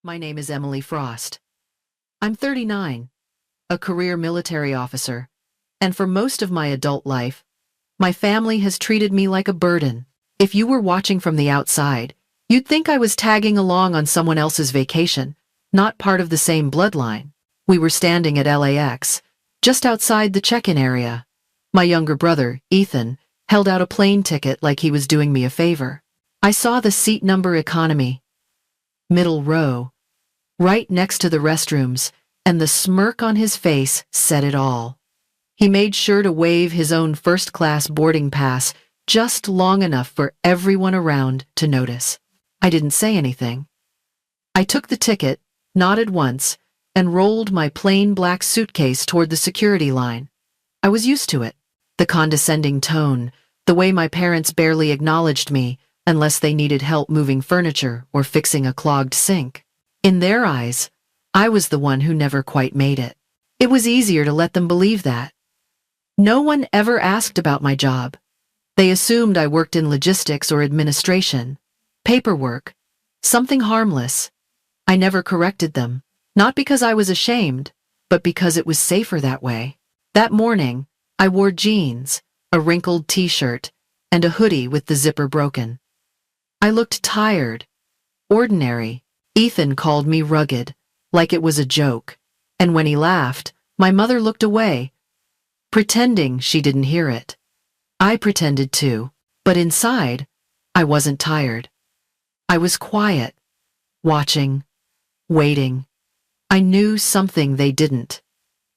My name is Emily Frost. I'm 39, a career military officer, and for most of my adult life, my family has treated me like a burden. If you were watching from the outside, you'd think I was tagging along on someone else's vacation, not part of the same bloodline. We were standing at LAX, just outside the check-in area. My younger brother, Ethan, held out a plane ticket like he was doing me a favor. I saw the seat number economy, middle row, right next to the restrooms, and the smirk on his face said it all. He made sure to wave his own first-class boarding pass just long enough for everyone around to notice. I didn't say anything. I took the ticket, nodded once, and rolled my plain black suitcase toward the security line. I was used to it. The condescending tone, the way my parents barely acknowledged me unless they needed help moving furniture or fixing a clogged sink. In their eyes, I was the one who never quite made it. It was easier to let them believe that. No one ever asked about my job. They assumed I worked in logistics or administration, paperwork, something harmless. I never corrected them, not because I was ashamed, but because it was safer that way. That morning, I wore jeans, a wrinkled t-shirt, and a hoodie with the zipper broken. I looked tired, ordinary. Ethan called me rugged, like it was a joke, and when he laughed, my mother looked away, pretending she didn't hear it. I pretended too, but inside, I wasn't tired. I was quiet, watching, waiting. I knew something they didn't,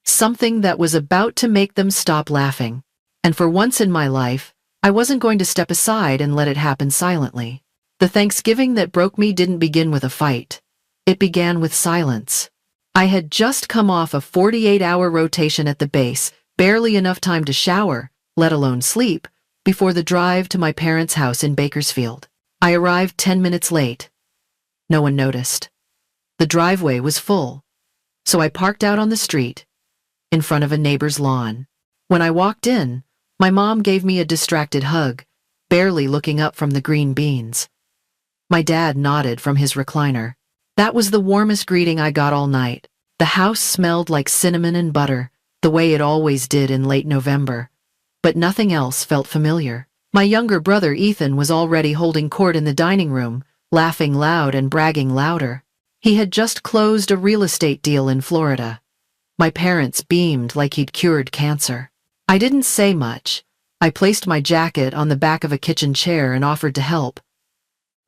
something that was about to make them stop laughing, and for once in my life, I wasn't going to step aside and let it happen silently. The Thanksgiving that broke me didn't begin with a fight. It began with silence. I had just come off a 48-hour rotation at the base, barely enough time to shower, let alone sleep, before the drive to my parents' house in Bakersfield. I arrived 10 minutes late. No one noticed. The driveway was full, so I parked out on the street, in front of a neighbor's lawn. When I walked in, my mom gave me a distracted hug, barely looking up from the green beans. My dad nodded from his recliner. That was the warmest greeting I got all night. The house smelled like cinnamon and butter, the way it always did in late November. But nothing else felt familiar. My younger brother Ethan was already holding court in the dining room, laughing loud and bragging louder. He had just closed a real estate deal in Florida. My parents beamed like he'd cured cancer. I didn't say much. I placed my jacket on the back of a kitchen chair and offered to help.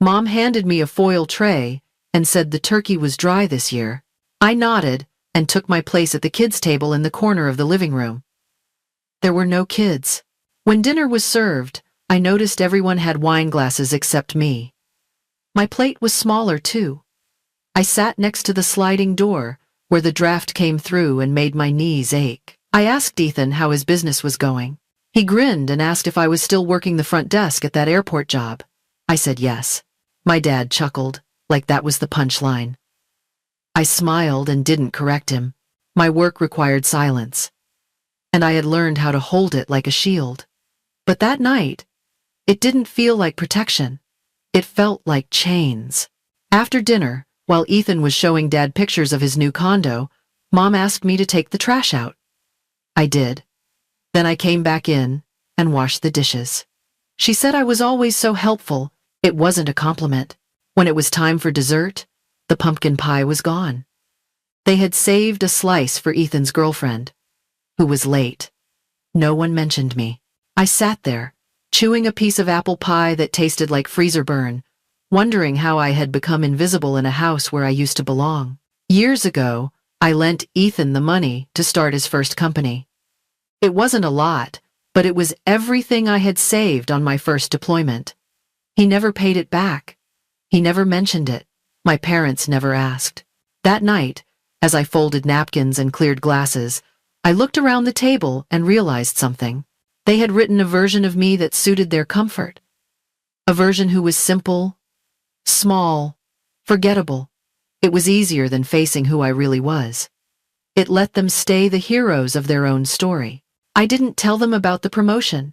Mom handed me a foil tray and said the turkey was dry this year. I nodded and took my place at the kids' table in the corner of the living room. There were no kids. When dinner was served, I noticed everyone had wine glasses except me. My plate was smaller, too. I sat next to the sliding door, where the draft came through and made my knees ache. I asked Ethan how his business was going. He grinned and asked if I was still working the front desk at that airport job. I said yes. My dad chuckled, like that was the punchline. I smiled and didn't correct him. My work required silence, and I had learned how to hold it like a shield. But that night, it didn't feel like protection. It felt like chains. After dinner, while Ethan was showing Dad pictures of his new condo, Mom asked me to take the trash out. I did. Then I came back in and washed the dishes. She said I was always so helpful. It wasn't a compliment. When it was time for dessert, the pumpkin pie was gone. They had saved a slice for Ethan's girlfriend, who was late. No one mentioned me. I sat there, chewing a piece of apple pie that tasted like freezer burn, wondering how I had become invisible in a house where I used to belong. Years ago, I lent Ethan the money to start his first company. It wasn't a lot, but it was everything I had saved on my first deployment. He never paid it back. He never mentioned it. My parents never asked. That night, as I folded napkins and cleared glasses, I looked around the table and realized something. They had written a version of me that suited their comfort. A version who was simple, small, forgettable. It was easier than facing who I really was. It let them stay the heroes of their own story. I didn't tell them about the promotion.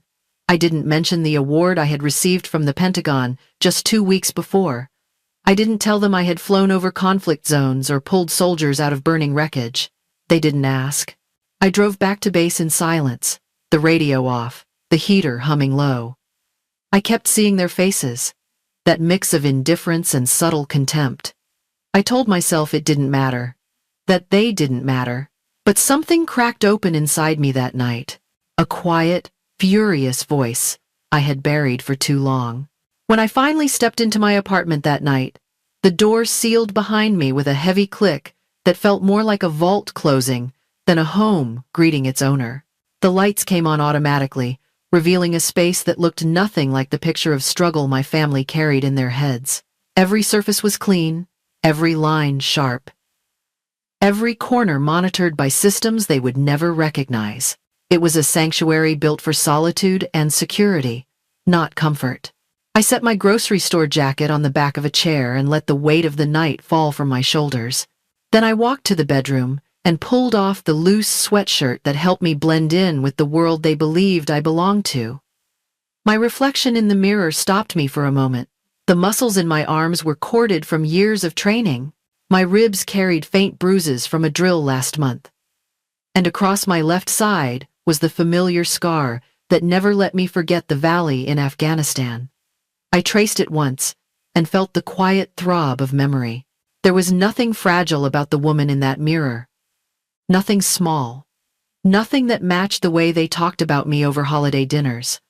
I didn't mention the award I had received from the Pentagon just 2 weeks before. I didn't tell them I had flown over conflict zones or pulled soldiers out of burning wreckage. They didn't ask. I drove back to base in silence, the radio off, the heater humming low. I kept seeing their faces, that mix of indifference and subtle contempt. I told myself it didn't matter, that they didn't matter. But something cracked open inside me that night. A quiet, furious voice I had buried for too long. When I finally stepped into my apartment that night, the door sealed behind me with a heavy click that felt more like a vault closing than a home greeting its owner. The lights came on automatically, revealing a space that looked nothing like the picture of struggle my family carried in their heads. Every surface was clean, every line sharp, every corner monitored by systems they would never recognize. It was a sanctuary built for solitude and security, not comfort. I set my grocery store jacket on the back of a chair and let the weight of the night fall from my shoulders. Then I walked to the bedroom and pulled off the loose sweatshirt that helped me blend in with the world they believed I belonged to. My reflection in the mirror stopped me for a moment. The muscles in my arms were corded from years of training. My ribs carried faint bruises from a drill last month. And across my left side was the familiar scar that never let me forget the valley in Afghanistan. I traced it once and felt the quiet throb of memory. There was nothing fragile about the woman in that mirror. Nothing small. Nothing that matched the way they talked about me over holiday dinners.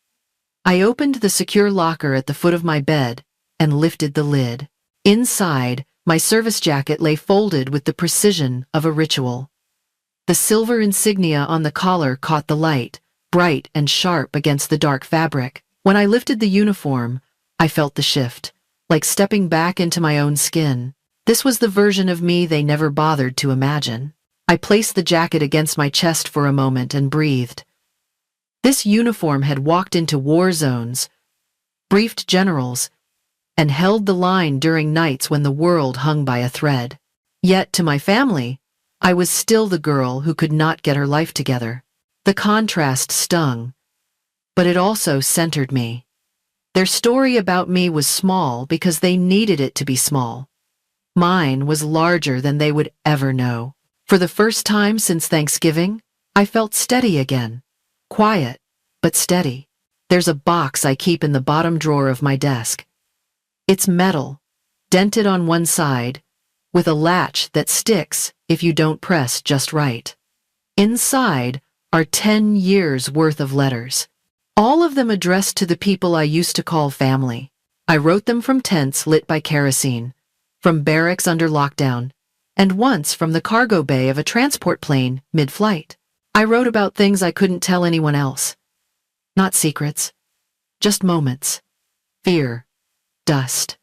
I opened the secure locker at the foot of my bed and lifted the lid. Inside, my service jacket lay folded with the precision of a ritual. The silver insignia on the collar caught the light, bright and sharp against the dark fabric. When I lifted the uniform, I felt the shift, like stepping back into my own skin. This was the version of me they never bothered to imagine. I placed the jacket against my chest for a moment and breathed. This uniform had walked into war zones, briefed generals, and held the line during nights when the world hung by a thread. Yet, to my family, I was still the girl who could not get her life together. The contrast stung, but it also centered me. Their story about me was small because they needed it to be small. Mine was larger than they would ever know. For the first time since Thanksgiving, I felt steady again. Quiet, but steady. There's a box I keep in the bottom drawer of my desk. It's metal, dented on one side, with a latch that sticks if you don't press just right. Inside are 10 years' worth of letters, all of them addressed to the people I used to call family. I wrote them from tents lit by kerosene, from barracks under lockdown, and once from the cargo bay of a transport plane mid-flight. I wrote about things I couldn't tell anyone else. Not secrets, just moments. Fear. Dust.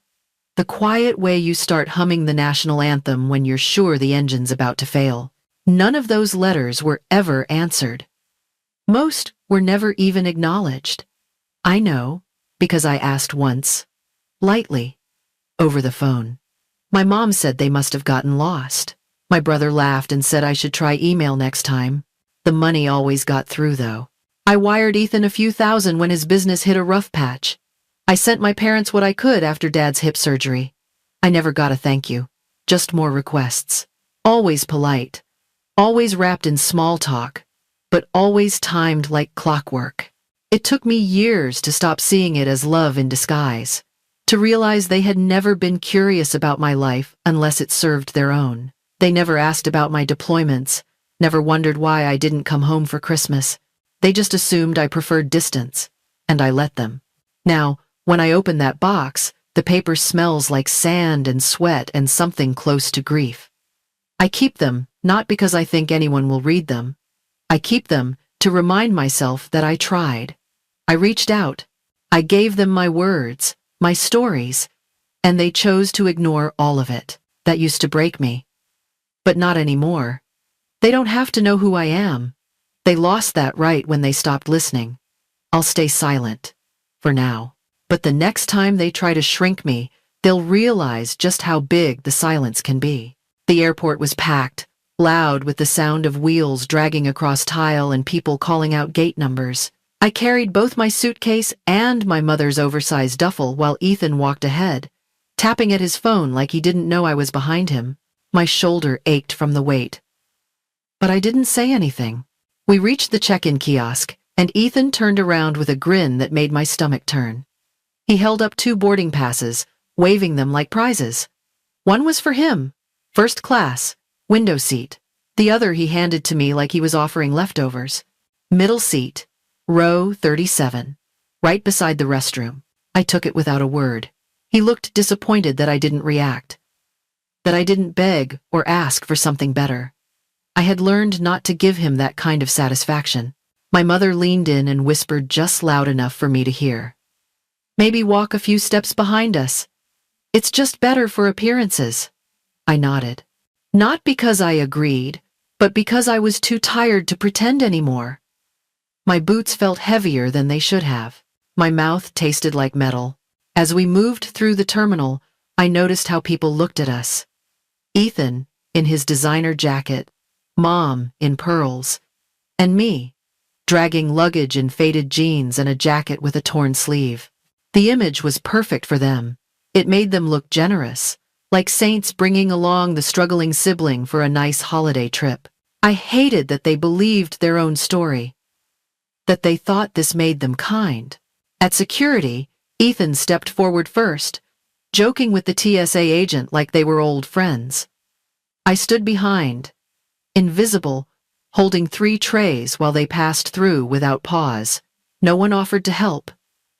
The quiet way you start humming the national anthem when you're sure the engine's about to fail. None of those letters were ever answered. Most were never even acknowledged. I know, because I asked once, lightly, over the phone. My mom said they must have gotten lost. My brother laughed and said I should try email next time. The money always got through, though. I wired Ethan a few thousand when his business hit a rough patch. I sent my parents what I could after Dad's hip surgery. I never got a thank you, just more requests. Always polite, always wrapped in small talk, but always timed like clockwork. It took me years to stop seeing it as love in disguise, to realize they had never been curious about my life unless it served their own. They never asked about my deployments, never wondered why I didn't come home for Christmas. They just assumed I preferred distance, and I let them. Now, when I open that box, the paper smells like sand and sweat and something close to grief. I keep them, not because I think anyone will read them. I keep them to remind myself that I tried. I reached out. I gave them my words, my stories, and they chose to ignore all of it. That used to break me. But not anymore. They don't have to know who I am. They lost that right when they stopped listening. I'll stay silent. For now. But the next time they try to shrink me, they'll realize just how big the silence can be. The airport was packed, loud with the sound of wheels dragging across tile and people calling out gate numbers. I carried both my suitcase and my mother's oversized duffel while Ethan walked ahead, tapping at his phone like he didn't know I was behind him. My shoulder ached from the weight. But I didn't say anything. We reached the check-in kiosk, and Ethan turned around with a grin that made my stomach turn. He held up 2 boarding passes, waving them like prizes. One was for him, first class, window seat. The other he handed to me like he was offering leftovers. Middle seat, row 37, right beside the restroom. I took it without a word. He looked disappointed that I didn't react, that I didn't beg or ask for something better. I had learned not to give him that kind of satisfaction. My mother leaned in and whispered just loud enough for me to hear. Maybe walk a few steps behind us. It's just better for appearances. I nodded. Not because I agreed, but because I was too tired to pretend anymore. My boots felt heavier than they should have. My mouth tasted like metal. As we moved through the terminal, I noticed how people looked at us. Ethan, in his designer jacket, Mom, in pearls, and me, dragging luggage in faded jeans and a jacket with a torn sleeve. The image was perfect for them. It made them look generous, like saints bringing along the struggling sibling for a nice holiday trip. I hated that they believed their own story, that they thought this made them kind. At security, Ethan stepped forward first, joking with the TSA agent like they were old friends. I stood behind, invisible, holding 3 trays while they passed through without pause. No one offered to help.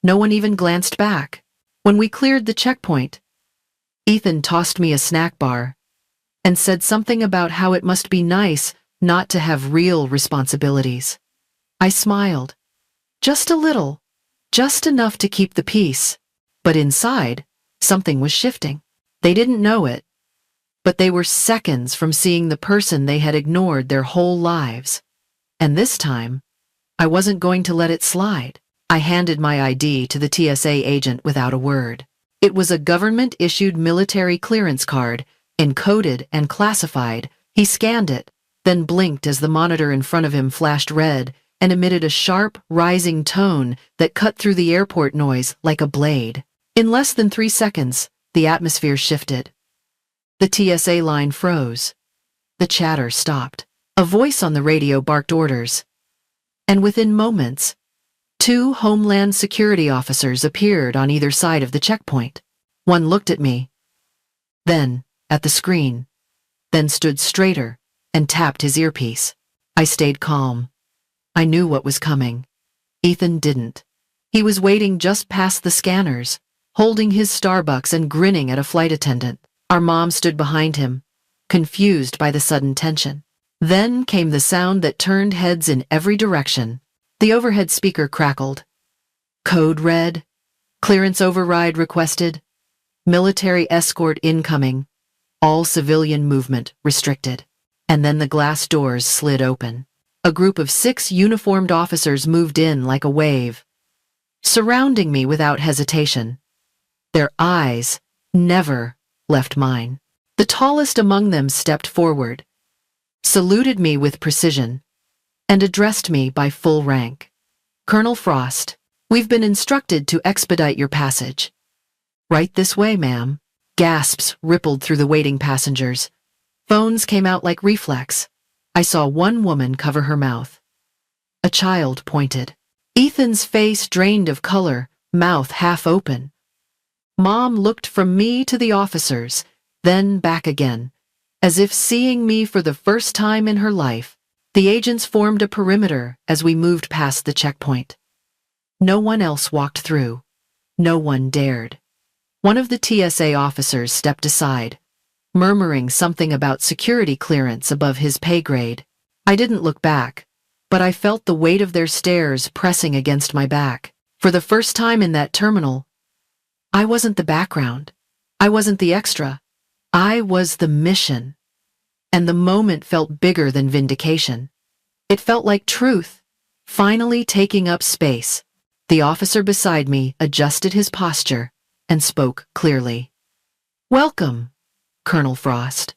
No one even glanced back. When we cleared the checkpoint, Ethan tossed me a snack bar and said something about how it must be nice not to have real responsibilities. I smiled. Just a little, just enough to keep the peace. But inside, something was shifting. They didn't know it, but they were seconds from seeing the person they had ignored their whole lives. And this time, I wasn't going to let it slide. I handed my ID to the TSA agent without a word. It was a government-issued military clearance card, encoded and classified. He scanned it, then blinked as the monitor in front of him flashed red and emitted a sharp, rising tone that cut through the airport noise like a blade. In less than 3 seconds, the atmosphere shifted. The TSA line froze. The chatter stopped. A voice on the radio barked orders. And within moments, 2 Homeland Security officers appeared on either side of the checkpoint. One looked at me, then at the screen, then stood straighter and tapped his earpiece. I stayed calm. I knew what was coming. Ethan didn't. He was waiting just past the scanners, holding his Starbucks and grinning at a flight attendant. Our mom stood behind him, confused by the sudden tension. Then came the sound that turned heads in every direction. The overhead speaker crackled. Code red. Clearance override requested. Military escort incoming. All civilian movement restricted. And then the glass doors slid open. A group of 6 uniformed officers moved in like a wave, surrounding me without hesitation. Their eyes never left mine. The tallest among them stepped forward, saluted me with precision, and addressed me by full rank. Colonel Frost, we've been instructed to expedite your passage. Right this way, ma'am. Gasps rippled through the waiting passengers. Phones came out like reflex. I saw one woman cover her mouth. A child pointed. Ethan's face drained of color, mouth half open. Mom looked from me to the officers, then back again, as if seeing me for the first time in her life. The agents formed a perimeter as we moved past the checkpoint. No one else walked through. No one dared. One of the TSA officers stepped aside, murmuring something about security clearance above his pay grade. I didn't look back, but I felt the weight of their stares pressing against my back. For the first time in that terminal, I wasn't the background. I wasn't the extra. I was the mission. And the moment felt bigger than vindication. It felt like truth, finally taking up space. The officer beside me adjusted his posture and spoke clearly. Welcome, Colonel Frost.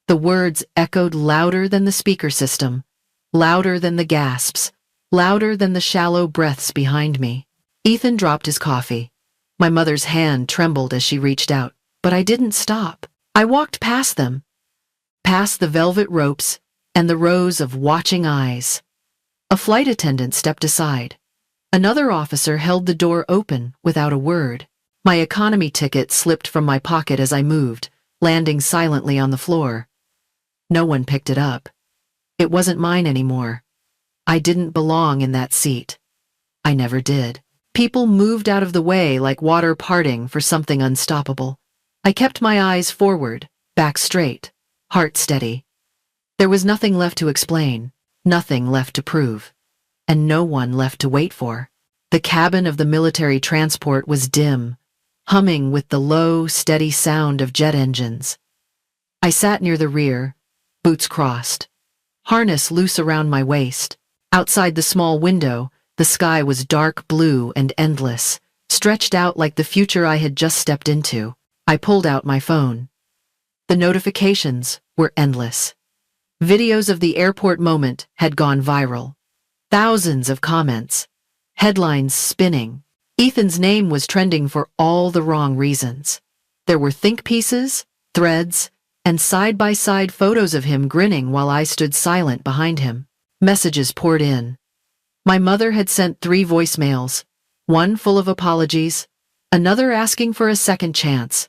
The words echoed louder than the speaker system, louder than the gasps, louder than the shallow breaths behind me. Ethan dropped his coffee. My mother's hand trembled as she reached out. but I didn't stop. I walked past them, past the velvet ropes and the rows of watching eyes. A flight attendant stepped aside. Another officer held the door open without a word. My economy ticket slipped from my pocket as I moved, landing silently on the floor. No one picked it up. It wasn't mine anymore. I didn't belong in that seat. I never did. People moved out of the way like water parting for something unstoppable. I kept my eyes forward, back straight, heart steady. There was nothing left to explain, nothing left to prove, and no one left to wait for. The cabin of the military transport was dim, humming with the low, steady sound of jet engines. I sat near the rear, boots crossed, harness loose around my waist. Outside the small window, the sky was dark blue and endless, stretched out like the future I had just stepped into. I pulled out my phone. The notifications were endless. Videos of the airport moment had gone viral. Thousands of comments. Headlines spinning. Ethan's name was trending for all the wrong reasons. There were think pieces, threads, and side-by-side photos of him grinning while I stood silent behind him. Messages poured in. My mother had sent 3 voicemails, one full of apologies, another asking for a second chance.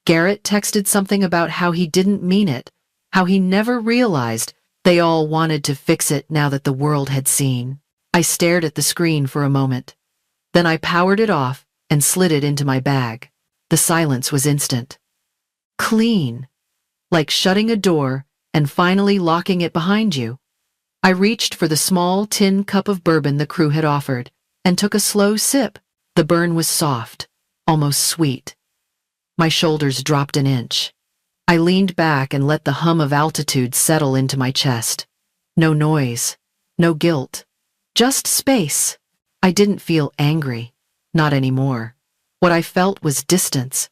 Garrett texted something about how he didn't mean it, how he never realized they all wanted to fix it now that the world had seen. I stared at the screen for a moment. Then I powered it off and slid it into my bag. The silence was instant. Clean. Like shutting a door and finally locking it behind you. I reached for the small tin cup of bourbon the crew had offered and took a slow sip. The burn was soft, almost sweet. My shoulders dropped an inch. I leaned back and let the hum of altitude settle into my chest. No noise, no guilt, just space. I didn't feel angry, not anymore. What I felt was distance.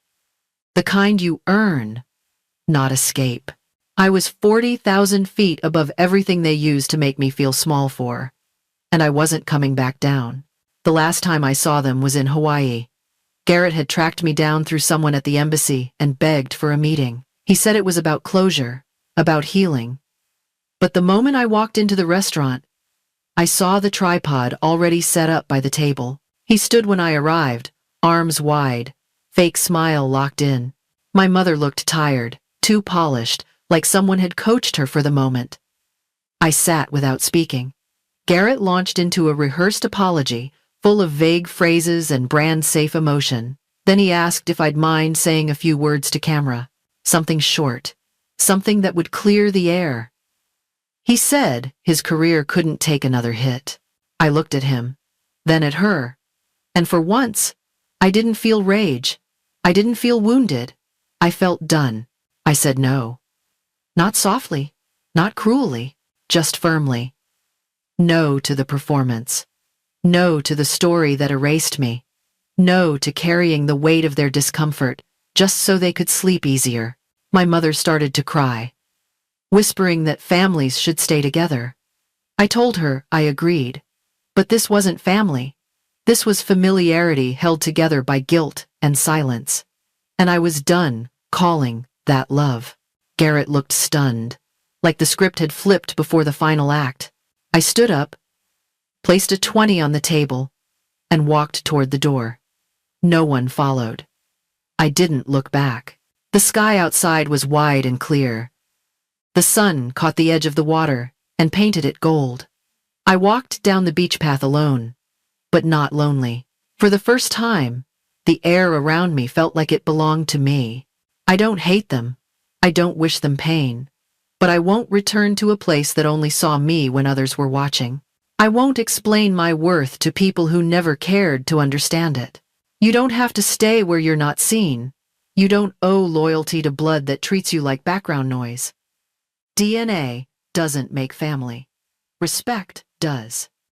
The kind you earn, not escape. I was 40,000 feet above everything they used to make me feel small for. And I wasn't coming back down. The last time I saw them was in Hawaii. Garrett had tracked me down through someone at the embassy and begged for a meeting. He said it was about closure, about healing. But the moment I walked into the restaurant, I saw the tripod already set up by the table. He stood when I arrived, arms wide, fake smile locked in. My mother looked tired, too polished, like someone had coached her for the moment. I sat without speaking. Garrett launched into a rehearsed apology, full of vague phrases and brand-safe emotion. Then he asked if I'd mind saying a few words to camera. Something short. Something that would clear the air. He said his career couldn't take another hit. I looked at him, then at her. And for once, I didn't feel rage. I didn't feel wounded. I felt done. I said no. Not softly, not cruelly, just firmly. No to the performance. No to the story that erased me. No to carrying the weight of their discomfort, just so they could sleep easier. My mother started to cry, whispering that families should stay together. I told her I agreed. But this wasn't family. This was familiarity held together by guilt and silence. And I was done calling that love. Garrett looked stunned, like the script had flipped before the final act. I stood up, placed a 20 on the table, and walked toward the door. No one followed. I didn't look back. The sky outside was wide and clear. The sun caught the edge of the water and painted it gold. I walked down the beach path alone, but not lonely. For the first time, the air around me felt like it belonged to me. I don't hate them. I don't wish them pain. But I won't return to a place that only saw me when others were watching. I won't explain my worth to people who never cared to understand it. You don't have to stay where you're not seen. You don't owe loyalty to blood that treats you like background noise. DNA doesn't make family. Respect does.